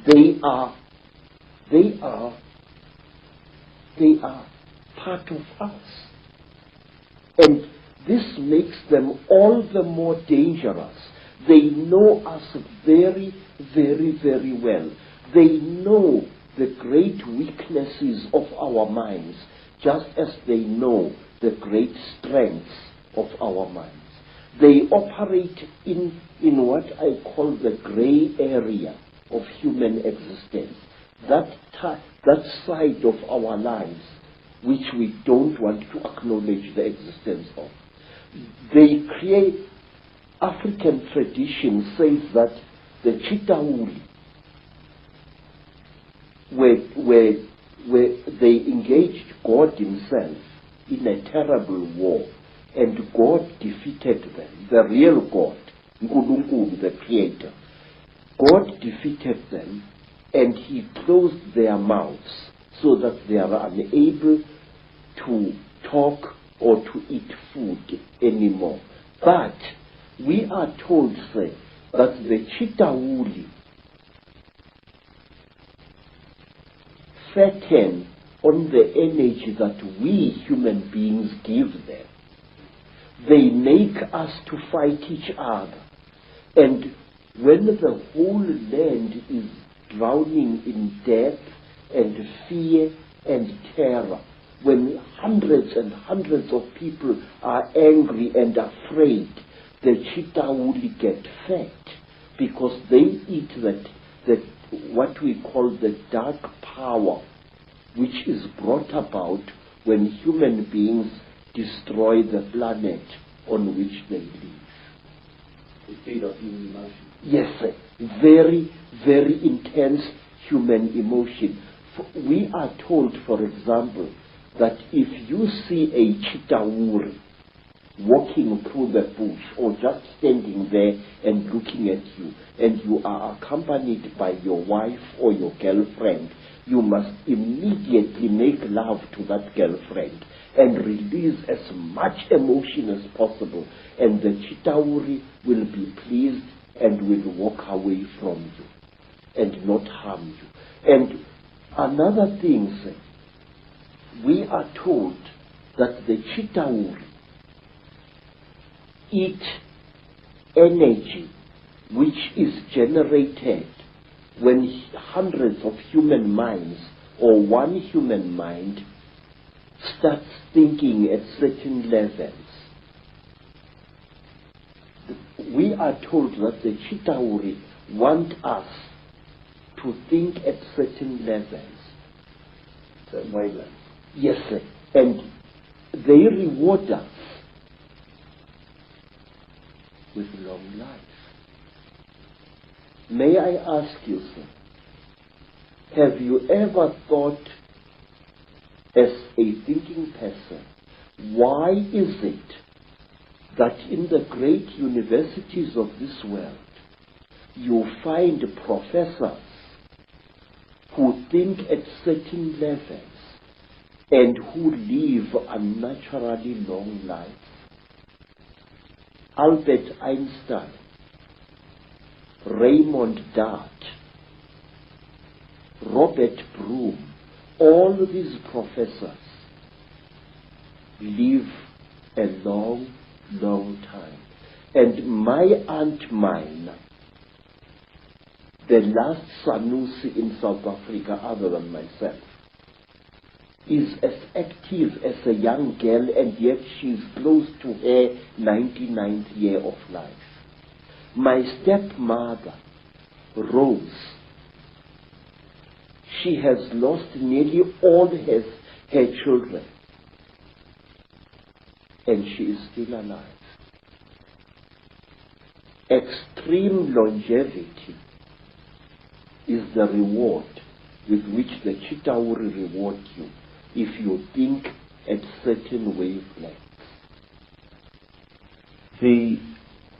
They are part of us. And this makes them all the more dangerous. They know us very, very, very well. They know the great weaknesses of our minds, just as they know the great strengths of our minds. They operate in what I call the gray area of human existence, that side of our lives which we don't want to acknowledge the existence of. They create, African tradition says that the CHITAURI, where they engaged God himself in a terrible war, and God defeated them, the real God, Nkulunkulu, the Creator. God defeated them, and he closed their mouths so that they are unable to talk or to eat food anymore. But we are told, say, that the CHITAURI fatten on the energy that we human beings give them. They make us to fight each other. And when the whole land is drowning in death and fear and terror, when hundreds and hundreds of people are angry and afraid, the CHITAURI get fat because they eat that what we call the dark power, which is brought about when human beings destroy the planet on which they live. They feed on human emotion. Yes, sir. Very, very intense human emotion. We are told, for example, that if you see a CHITAURI walking through the bush or just standing there and looking at you, and you are accompanied by your wife or your girlfriend, you must immediately make love to that girlfriend and release as much emotion as possible, and the CHITAURI will be pleased and will walk away from you and not harm you. And another thing, sir, we are told that the CHITAURI eat energy which is generated when hundreds of human minds or one human mind starts thinking at certain levels. We are told that the CHITAURI want us to think at certain levels. Certain wavelengths. Yes, sir. And they reward us with long life. May I ask you, sir, have you ever thought, as a thinking person, why is it that in the great universities of this world you find professors who think at certain levels and who live unnaturally long lives? Albert Einstein, Raymond Dart, Robert Broom, all these professors live a long, long time. And my Aunt Mina, the last Sanusi in South Africa other than myself, is as active as a young girl, and yet she's close to her 99th year of life. My stepmother, Rose, she has lost nearly all her children, and she is still alive. Extreme longevity is the reward with which the CHITAURI reward you if you think at certain wavelengths. The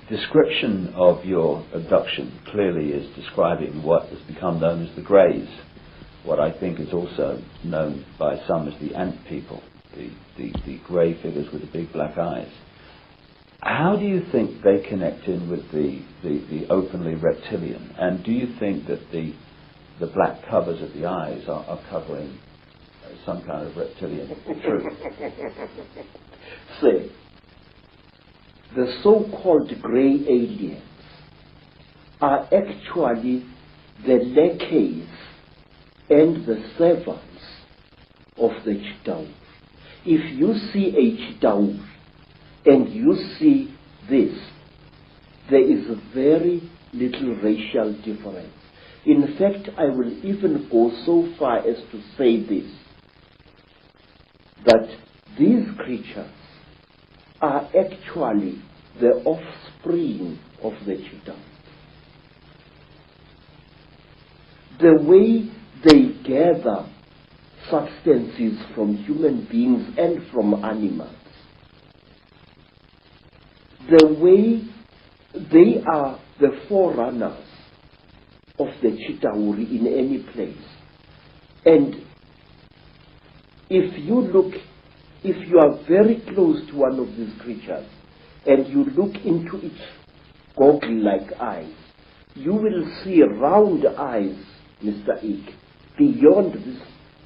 description of your abduction clearly is describing what has become known as the Greys, what I think is also known by some as the ant people, the grey figures with the big black eyes. How do you think they connect in with the openly reptilian? And do you think that the the black covers of the eyes are covering some kind of reptilian truth. Say, the so-called grey aliens are actually the lackeys and the servants of the CHITAURI. If you see a CHITAURI and you see this, there is very little racial difference. In fact, I will even go so far as to say this, that these creatures are actually the offspring of the CHITAURI. The way they gather substances from human beings and from animals, the way they are the forerunners of the CHITAURI in any place. And if you are very close to one of these creatures and you look into its goggle-like eyes, you will see round eyes, Mr. Icke, beyond this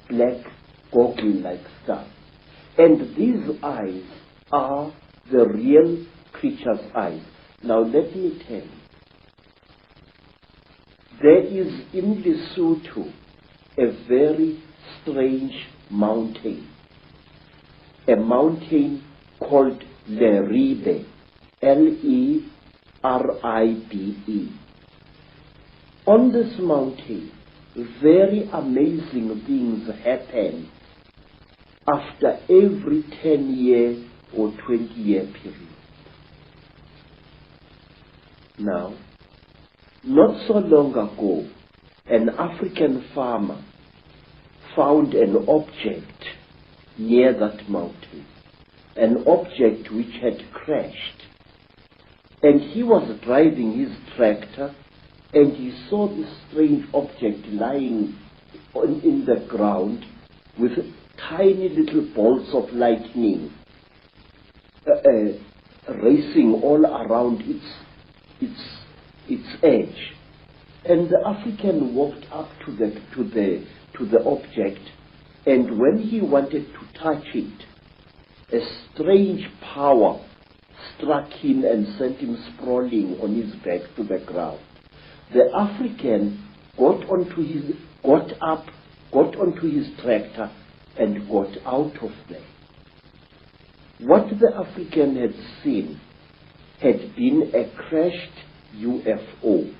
black goggle-like stuff. And these eyes are the real creature's eyes. Now let me tell you, there is in Lesotho a very strange mountain, a mountain called Leribe, Leribe. On this mountain, very amazing things happen after every 10-year or 20-year period. Now, not so long ago, an African farmer found an object near that mountain, an object which had crashed. And he was driving his tractor and he saw this strange object lying in the ground with tiny little bolts of lightning racing all around its edge. And the African walked up to the object, and when he wanted to touch it, a strange power struck him and sent him sprawling on his back to the ground. The African got onto his tractor and got out of there. What the African had seen had been a crashed UFO,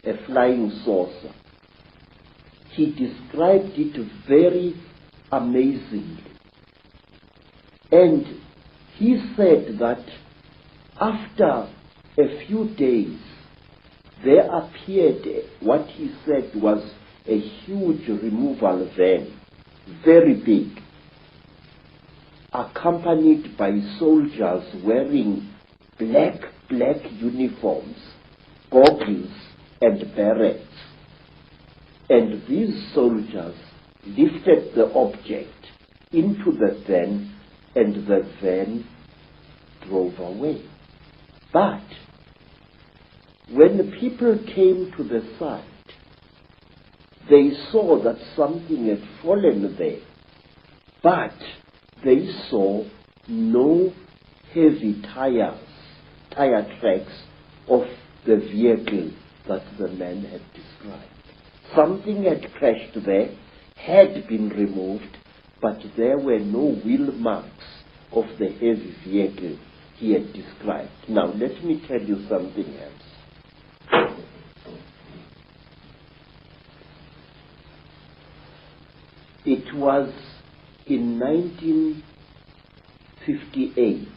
a flying saucer. He described it very amazingly. And he said that after a few days, there appeared what he said was a huge removal van, very big, accompanied by soldiers wearing black uniforms, goggles and berets. And these soldiers lifted the object into the van, and the van drove away. But when people came to the site, they saw that something had fallen there, but they saw no heavy tire tracks of the vehicle that the man had described. Something had crashed there, had been removed, but there were no wheel marks of the heavy vehicle he had described. Now let me tell you something else. It was in 1958.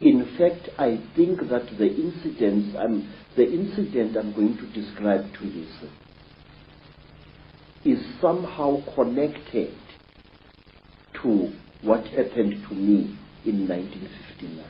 In fact, I think that the incident I'm going to describe to you is somehow connected to what happened to me in 1959.